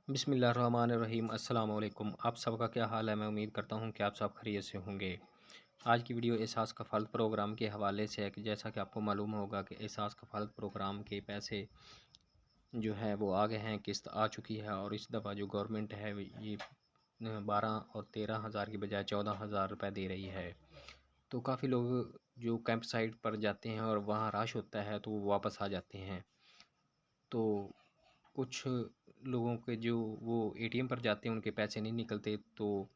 बिस्मिल्लाहिर्रहमानिर्रहीम। अस्सलाम वालेकुम। आप सबका क्या हाल है? मैं उम्मीद करता हूँ कि आप सब खैरियत से होंगे। आज की वीडियो एहसास कफ़ालत प्रोग्राम के हवाले से है कि जैसा कि आपको मालूम होगा कि एहसास कफ़ालत प्रोग्राम के पैसे जो है वो आ गए हैं, किस्त आ चुकी है और इस दफ़ा जो गवर्नमेंट है ये 12 और 13 हज़ार की बजाय 14 हज़ार रुपये दे रही है। तो काफ़ी लोग जो कैंप साइट पर जाते हैं और वहाँ रश होता है तो वो वापस आ जाते हैं। तो कुछ लोगों के जो वो एटीएम पर जाते हैं उनके पैसे नहीं निकलते, तो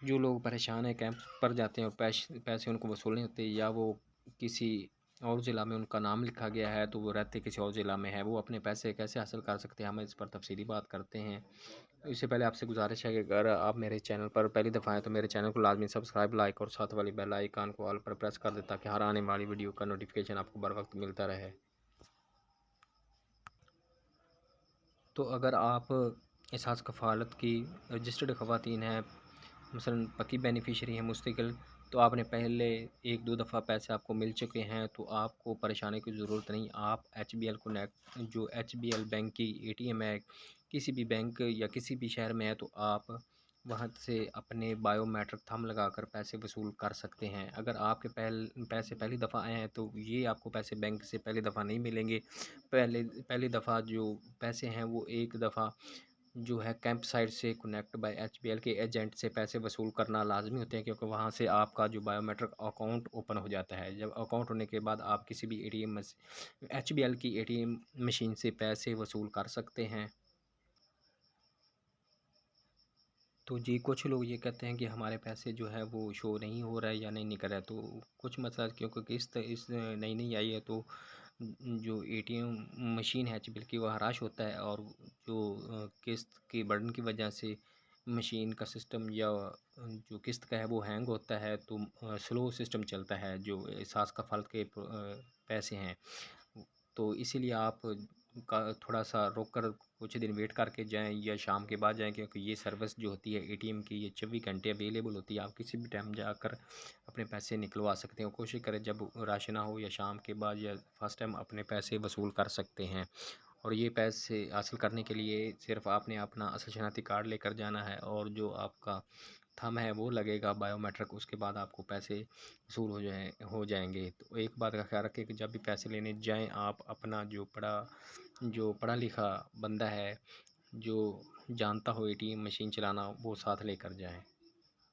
जो लोग परेशान हैं कैंप पर जाते हैं और पैसे उनको वसूल नहीं होते, या वो किसी और ज़िला में उनका नाम लिखा गया है तो वो रहते किसी और ज़िला में है, वो अपने पैसे कैसे हासिल कर सकते हैं, हम इस पर तफसीली बात करते हैं। इससे पहले आपसे गुजारिश है कि अगर आप मेरे चैनल पर पहली दफ़ा आएँ तो मेरे चैनल को लाजमी सब्सक्राइब, लाइक और साथ वाली बेल आइकन को ऑल पर प्रेस कर दें ताकि हर आने वाली वीडियो का नोटिफिकेशन आपको बर वक्त मिलता रहे। तो अगर आप एहसास कफ़ालत की रजिस्टर्ड ख़वातीन हैं, मसलन पक्की बेनिफिशरी हैं मुस्तकिल, तो आपने पहले 1-2 दफ़ा पैसे आपको मिल चुके हैं तो आपको परेशानी की ज़रूरत नहीं। आप एचबीएल कनेक्ट, जो एचबीएल बैंक की एटीएम है, किसी भी बैंक या किसी भी शहर में है तो आप वहाँ से अपने बायोमेट्रिक थंब लगाकर पैसे वसूल कर सकते हैं। अगर आपके पैसे पहली दफ़ा आए हैं तो ये आपको पैसे बैंक से पहली दफ़ा नहीं मिलेंगे। पहली दफ़ा जो पैसे हैं वो एक दफ़ा जो है कैंप साइट से कनेक्ट बाय एचबीएल के एजेंट से पैसे वसूल करना लाजमी होते हैं, क्योंकि वहाँ से आपका जो बायोमेट्रिक अकाउंट ओपन हो जाता है। जब अकाउंट होने के बाद आप किसी भी एटीएम एचबीएल की एटीएम मशीन से पैसे वसूल कर सकते हैं। तो जी, कुछ लोग ये कहते हैं कि हमारे पैसे जो है वो शो नहीं हो रहा है या नहीं निकल रहा है, तो कुछ मसला क्योंकि किस्त इस नई नई आई है तो जो एटीएम मशीन है एचबीएल की वह रश होता है, और जो किस्त की बर्डन की वजह से मशीन का सिस्टम या जो किस्त का है वो हैंग होता है, तो स्लो सिस्टम चलता है जो एहसास कफ़ालत के पैसे हैं। तो इसीलिए आप का थोड़ा सा रोक कर कुछ दिन वेट करके जाएं या शाम के बाद जाएं, क्योंकि ये सर्विस जो होती है एटीएम की ये 24 घंटे अवेलेबल होती है। आप किसी भी टाइम जाकर अपने पैसे निकलवा सकते हैं। कोशिश करें जब रश ना हो या शाम के बाद या फर्स्ट टाइम अपने पैसे वसूल कर सकते हैं। और ये पैसे हासिल करने के लिए सिर्फ आपने अपना असल शनाख्ती कार्ड लेकर जाना है और जो आपका थंब है वो लगेगा बायोमेट्रिक, उसके बाद आपको पैसे वसूल हो जाएंगे। तो एक बात का ख्याल रखें कि जब भी पैसे लेने जाएं आप अपना जो पढ़ा लिखा बंदा है, जो जानता हो एटीएम मशीन चलाना, वो साथ लेकर जाएं।